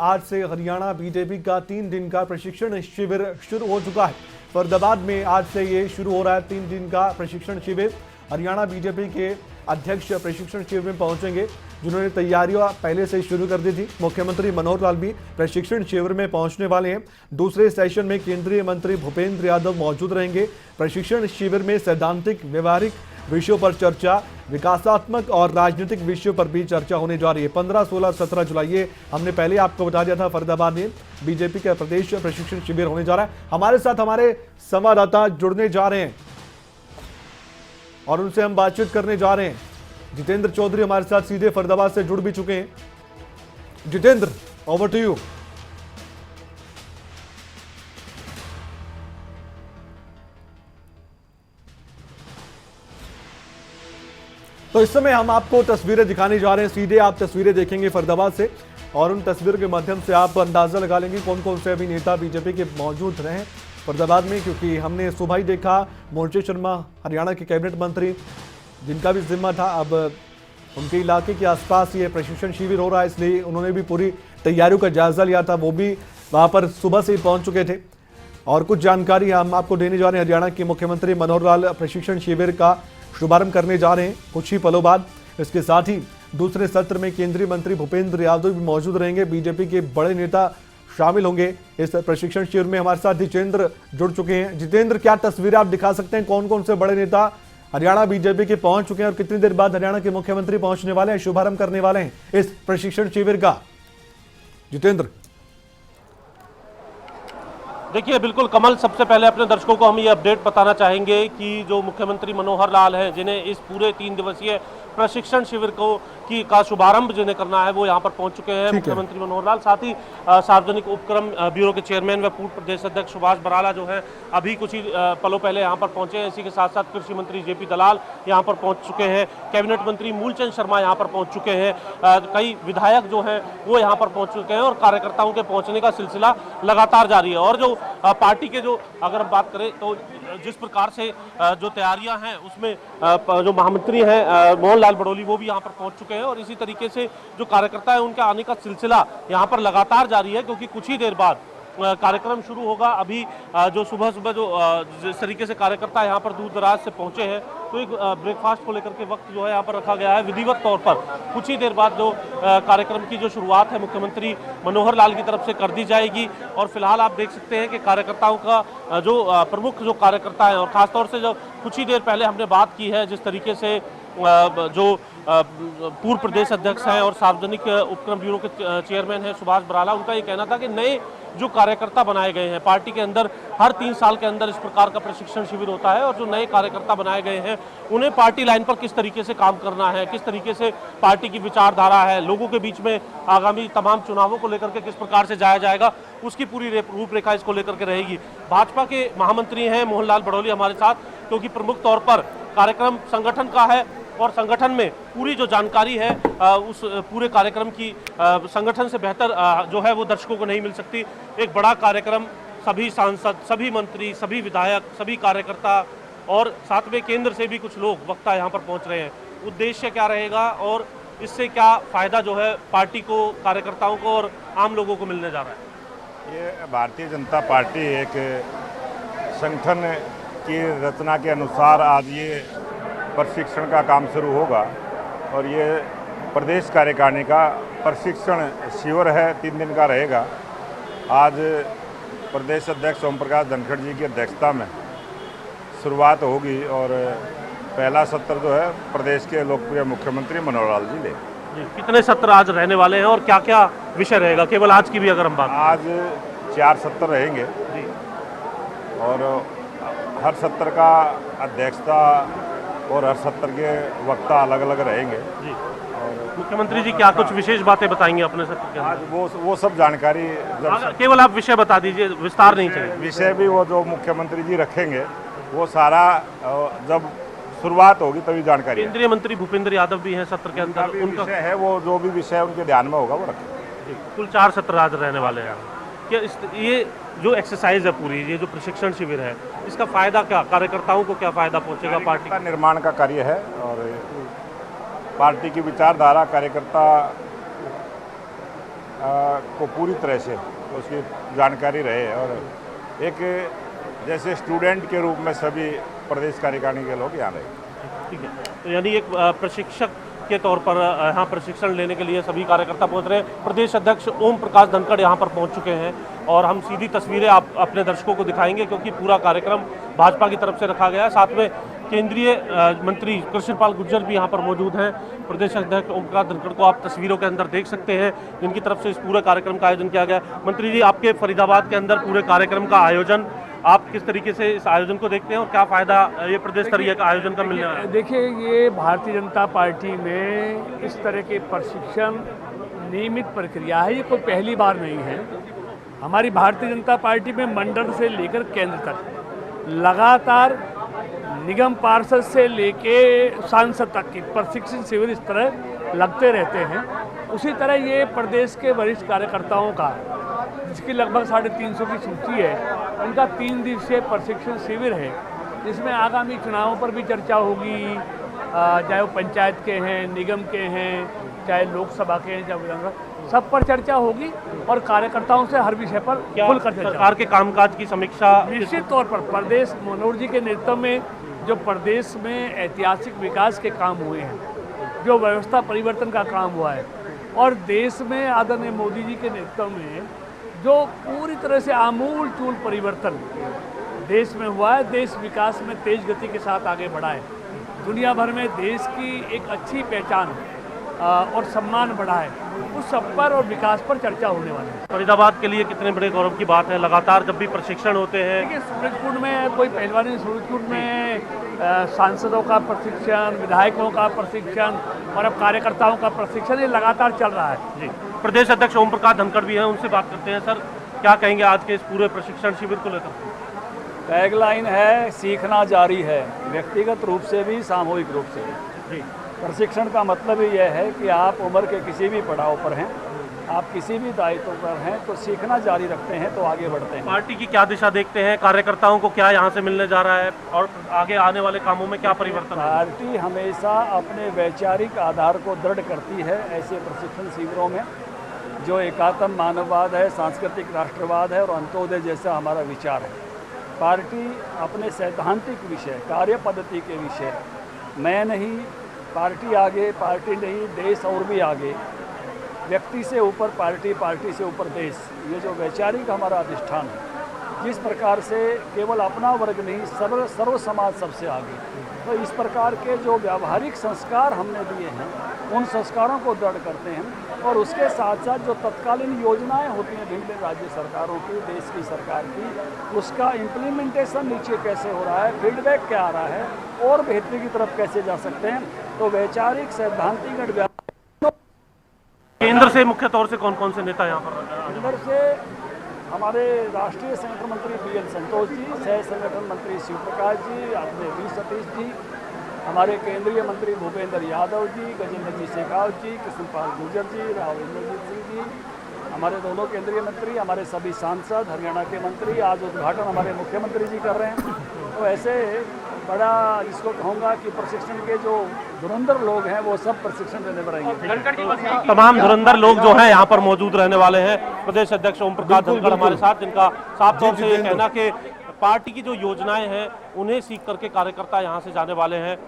आज से हरियाणा बीजेपी का 3 दिन का प्रशिक्षण शिविर शुरू हो चुका है। फरीदाबाद में आज से ये शुरू हो रहा है 3 दिन का प्रशिक्षण शिविर। हरियाणा बीजेपी के अध्यक्ष प्रशिक्षण शिविर में पहुंचेंगे, जिन्होंने तैयारियां पहले से शुरू कर दी थी। मुख्यमंत्री मनोहर लाल भी प्रशिक्षण शिविर में पहुंचने वाले हैं। दूसरे सेशन में केंद्रीय मंत्री भूपेंद्र यादव मौजूद रहेंगे। प्रशिक्षण शिविर में सैद्धांतिक व्यवहारिक विषयों पर चर्चा, विकासात्मक और राजनीतिक विषयों पर भी चर्चा होने जा रही है। 15, 16, 17 जुलाई, ये हमने पहले आपको बता दिया था, फरीदाबाद में बीजेपी का प्रदेश प्रशिक्षण शिविर होने जा रहा है। हमारे साथ हमारे संवाददाता जुड़ने जा रहे हैं और उनसे हम बातचीत करने जा रहे हैं। जितेंद्र चौधरी हमारे साथ सीधे फरीदाबाद से जुड़ भी चुके हैं। Jitendra, over to you. तो इस समय हम आपको तस्वीरें दिखाने जा रहे हैं। सीधे आप तस्वीरें देखेंगे फरीदाबाद से और उन तस्वीरों के माध्यम से आप अंदाजा लगा लेंगे कौन कौन से अभी नेता बीजेपी के मौजूद रहे फरीदाबाद में, क्योंकि हमने सुबह ही देखा मोर्चे शर्मा हरियाणा के कैबिनेट मंत्री, जिनका भी जिम्मा था, अब उनके इलाके के आसपास ये प्रशिक्षण शिविर हो रहा है, इसलिए उन्होंने भी पूरी तैयारियों का जायजा लिया था। वो भी वहाँ पर सुबह से ही पहुँच चुके थे और कुछ जानकारी हम आपको देने जा रहे हैं। हरियाणा के मुख्यमंत्री मनोहर लाल प्रशिक्षण शिविर का शुभारंभ करने जा रहे हैं कुछ ही पलों बाद। इसके साथ ही दूसरे सत्र में केंद्रीय मंत्री भूपेंद्र यादव भी मौजूद रहेंगे। बीजेपी के बड़े नेता शामिल होंगे इस प्रशिक्षण शिविर में। हमारे साथ जितेंद्र जुड़ चुके हैं। जितेंद्र, क्या तस्वीरें आप दिखा सकते हैं, कौन कौन से बड़े नेता हरियाणा बीजेपी के पहुंच चुके हैं और कितनी देर बाद हरियाणा के मुख्यमंत्री पहुंचने वाले हैं, शुभारंभ करने वाले हैं इस प्रशिक्षण शिविर का? जितेंद्र, देखिए, बिल्कुल कमल, सबसे पहले अपने दर्शकों को हम ये अपडेट बताना चाहेंगे कि जो मुख्यमंत्री मनोहर लाल हैं, जिन्हें इस पूरे 3 दिवसीय प्रशिक्षण शिविर का शुभारंभ जिन्हें करना है, वो यहाँ पर पहुंच चुके हैं मुख्यमंत्री मनोहर लाल। साथ ही सार्वजनिक उपक्रम ब्यूरो के चेयरमैन व पूर्व प्रदेश अध्यक्ष सुभाष बराला जो है अभी कुछ ही पलों पहले यहाँ पर पहुंचे हैं। इसी के साथ साथ कृषि मंत्री जेपी दलाल यहाँ पर पहुंच चुके हैं। कैबिनेट मंत्री मूलचंद शर्मा यहाँ पर पहुंच चुके हैं। कई विधायक जो हैं वो यहाँ पर पहुंच चुके हैं और कार्यकर्ताओं के पहुंचने का सिलसिला लगातार जारी है। और जो पार्टी के जो अगर हम बात करें तो जिस प्रकार से जो तैयारियां हैं उसमें जो महामंत्री हैं मोहन लाल बड़ोली, वो भी यहाँ पर पहुंच चुके हैं और इसी तरीके से जो कार्यकर्ता है उनके आने का सिलसिला यहाँ पर लगातार जारी है, क्योंकि कुछ ही देर बाद कार्यक्रम शुरू होगा। अभी जो सुबह जो जिस तरीके से कार्यकर्ता यहाँ पर दूर दराज से पहुंचे हैं, तो एक ब्रेकफास्ट को लेकर के वक्त जो है यहाँ पर रखा गया है विधिवत तौर पर। कुछ ही देर बाद जो कार्यक्रम की जो शुरुआत है मुख्यमंत्री मनोहर लाल की तरफ से कर दी जाएगी। और फिलहाल आप देख सकते हैं कि कार्यकर्ताओं का जो प्रमुख जो कार्यकर्ता है, और खासतौर से जो कुछ ही देर पहले हमने बात की है, जिस तरीके से जो पूर्व प्रदेश अध्यक्ष हैं और सार्वजनिक उपक्रम ब्यूरो के चेयरमैन हैं सुभाष बराला, उनका ये कहना था कि नए जो कार्यकर्ता बनाए गए हैं पार्टी के अंदर, हर 3 साल के अंदर इस प्रकार का प्रशिक्षण शिविर होता है, और जो नए कार्यकर्ता बनाए गए हैं उन्हें पार्टी लाइन पर किस तरीके से काम करना है, किस तरीके से पार्टी की विचारधारा है, लोगों के बीच में आगामी तमाम चुनावों को लेकर के किस प्रकार से जाया जाएगा, उसकी पूरी रूपरेखा इसको लेकर के रहेगी। भाजपा के महामंत्री हैं मोहन लाल बड़ोली हमारे साथ, क्योंकि प्रमुख तौर पर कार्यक्रम संगठन का है और संगठन में पूरी जो जानकारी है उस पूरे कार्यक्रम की संगठन से बेहतर जो है वो दर्शकों को नहीं मिल सकती। एक बड़ा कार्यक्रम, सभी सांसद, सभी मंत्री, सभी विधायक, सभी कार्यकर्ता और साथ में केंद्र से भी कुछ लोग वक्ता यहाँ पर पहुँच रहे हैं। उद्देश्य क्या रहेगा और इससे क्या फ़ायदा जो है पार्टी को, कार्यकर्ताओं को और आम लोगों को मिलने जा रहा है? ये भारतीय जनता पार्टी एक संगठन की रचना के अनुसार आज ये प्रशिक्षण का काम शुरू होगा और ये प्रदेश कार्यकारिणी का प्रशिक्षण शिविर है, 3 दिन का रहेगा। आज प्रदेश अध्यक्ष ओम प्रकाश धनखड़ जी की अध्यक्षता में शुरुआत होगी और पहला सत्र जो है प्रदेश के लोकप्रिय मुख्यमंत्री मनोहर लाल जी ले। कितने सत्र आज रहने वाले हैं और क्या क्या विषय रहेगा, केवल आज की भी अगर हम बात? आज 4 सत्र रहेंगे जी, और हर सत्र का अध्यक्षता और हर सत्र के वक्ता अलग अलग रहेंगे जी। और मुख्यमंत्री जी क्या कुछ विशेष बातें बताएंगे अपने सत्र के? आज वो सब जानकारी केवल आप विषय बता दीजिए, विस्तार नहीं चाहिए। विषय भी वो जो मुख्यमंत्री जी रखेंगे वो सारा जब शुरुआत होगी तभी जानकारी। केंद्रीय मंत्री भूपेंद्र यादव भी हैं सत्र के अंदर, उनका विषय है, वो जो भी विषय उनके ध्यान में होगा वो रखेंगे। कुल 4 सत्र आज रहने वाले हैं। क्या ये जो एक्सरसाइज है पूरी, ये जो प्रशिक्षण शिविर है, इसका फायदा क्या, कार्यकर्ताओं को क्या फायदा पहुंचेगा? पार्टी का निर्माण का कार्य है और पार्टी की विचारधारा कार्यकर्ता को पूरी तरह से उसकी जानकारी रहे और एक जैसे स्टूडेंट के रूप में सभी प्रदेश कार्यकारिणी के लोग यहाँ रहे। ठीक है, तो यानी एक प्रशिक्षक के तौर पर यहाँ प्रशिक्षण लेने के लिए सभी कार्यकर्ता पहुँच रहे हैं। प्रदेश अध्यक्ष ओम प्रकाश धनखड़ यहाँ पर पहुँच चुके हैं और हम सीधी तस्वीरें आप अपने दर्शकों को दिखाएंगे क्योंकि पूरा कार्यक्रम भाजपा की तरफ से रखा गया है। साथ में केंद्रीय मंत्री कृष्णपाल गुर्जर भी यहाँ पर मौजूद हैं। प्रदेश अध्यक्ष ओम प्रकाश धनखड़ को आप तस्वीरों के अंदर देख सकते हैं जिनकी तरफ से इस पूरे कार्यक्रम का आयोजन किया गया। मंत्री जी, आपके फरीदाबाद के अंदर पूरे कार्यक्रम का आयोजन, आप किस तरीके से इस आयोजन को देखते हैं और क्या फायदा ये प्रदेश स्तरीय का आयोजन का मिलने वाला है? देखिए, ये भारतीय जनता पार्टी में इस तरह के प्रशिक्षण नियमित प्रक्रिया है, ये कोई पहली बार नहीं है। हमारी भारतीय जनता पार्टी में मंडल से लेकर केंद्र तक लगातार निगम पार्षद से लेके सांसद तक की प्रशिक्षण शिविर इस तरह लगते रहते हैं। उसी तरह ये प्रदेश के वरिष्ठ कार्यकर्ताओं का, जिसकी लगभग 350 की सूची है, उनका 3 दिवसीय प्रशिक्षण शिविर है जिसमें आगामी चुनावों पर भी चर्चा होगी, चाहे वो पंचायत के हैं, निगम के हैं, चाहे लोकसभा के हैं, चाहे विधानसभा, सब पर चर्चा होगी और कार्यकर्ताओं से हर विषय पर खुलकर चर्चा। सरकार के कामकाज की समीक्षा निश्चित तौर पर प्रदेश मनोहर जी के नेतृत्व में जो प्रदेश में ऐतिहासिक विकास के काम हुए हैं, जो व्यवस्था परिवर्तन का काम हुआ है और देश में आदरणीय मोदी जी के नेतृत्व में जो पूरी तरह से आमूल चूल परिवर्तन देश में हुआ है, देश विकास में तेज गति के साथ आगे बढ़ा है। दुनिया भर में देश की एक अच्छी पहचान और सम्मान बढ़ा है, उस सब पर और विकास पर चर्चा होने वाली है। फरीदाबाद के लिए कितने बड़े गौरव की बात है, लगातार जब भी प्रशिक्षण होते हैं। देखिए, सूरजकुंड में कोई पहलवानी, सूरजकुंड में सांसदों का प्रशिक्षण, विधायकों का प्रशिक्षण और अब कार्यकर्ताओं का प्रशिक्षण, ये लगातार चल रहा है। जी, प्रदेश अध्यक्ष ओम प्रकाश धनखड़ भी हैं, उनसे बात करते हैं। सर, क्या कहेंगे आज के इस पूरे प्रशिक्षण शिविर को लेकर? टैगलाइन है, सीखना जारी है, व्यक्तिगत रूप से भी, सामूहिक रूप से भी। जी, प्रशिक्षण का मतलब ही यह है कि आप उम्र के किसी भी पड़ाव पर हैं, आप किसी भी दायित्व पर हैं, तो सीखना जारी रखते हैं तो आगे बढ़ते हैं। पार्टी की क्या दिशा देखते हैं, कार्यकर्ताओं को क्या यहाँ से मिलने जा रहा है और आगे आने वाले कामों में क्या परिवर्तन है? पार्टी हमेशा अपने वैचारिक आधार को दृढ़ करती है ऐसे प्रशिक्षण शिविरों में, जो एकात्म मानववाद है, सांस्कृतिक राष्ट्रवाद है और अंत्योदय जैसा हमारा विचार है। पार्टी अपने सैद्धांतिक विषय, कार्य पद्धति के विषय, मैं नहीं, पार्टी आगे, पार्टी नहीं, देश और भी आगे, व्यक्ति से ऊपर पार्टी, पार्टी से ऊपर देश, ये जो वैचारिक हमारा अधिष्ठान है, जिस प्रकार से केवल अपना वर्ग नहीं, सर्व समाज सबसे आगे, तो इस प्रकार के जो व्यावहारिक संस्कार हमने दिए हैं, उन संस्कारों को दृढ़ करते हैं और उसके साथ साथ जो तत्कालीन योजनाएं होती हैं भिन्न राज्य सरकारों की, देश की सरकार की, उसका इम्प्लीमेंटेशन नीचे कैसे हो रहा है, फीडबैक क्या आ रहा है और बेहतरी की तरफ कैसे जा सकते हैं। तो वैचारिक, सैद्धांतिक, केंद्र से मुख्य तौर से कौन कौन से नेता यहाँ पर? केंद्र से हमारे राष्ट्रीय संगठन मंत्री BL संतोष जी, सह संगठन मंत्री शिव प्रकाश जी, अपने V सतीश जी, हमारे केंद्रीय मंत्री भूपेंद्र यादव जी, गजेंद्र जी शेखावत जी, कृष्णपाल गुर्जर जी, राव इंद्रजीत सिंह जी, हमारे दोनों केंद्रीय मंत्री, हमारे सभी सांसद, हरियाणा के मंत्री, आज उद्घाटन हमारे मुख्यमंत्री जी कर रहे हैं। तो ऐसे बड़ा इसको कहूँगा कि प्रशिक्षण के जो धुरंधर लोग हैं वो सब प्रशिक्षण देने पर आएंगे। तमाम धुरंधर लोग जो हैं यहाँ पर मौजूद रहने वाले हैं। प्रदेश अध्यक्ष ओम प्रकाश धनखड़ हमारे साथ, जिनका साफ तौर से ये कहना कि पार्टी की जो योजनाएं हैं उन्हें सीख करके कार्यकर्ता यहाँ से जाने वाले हैं।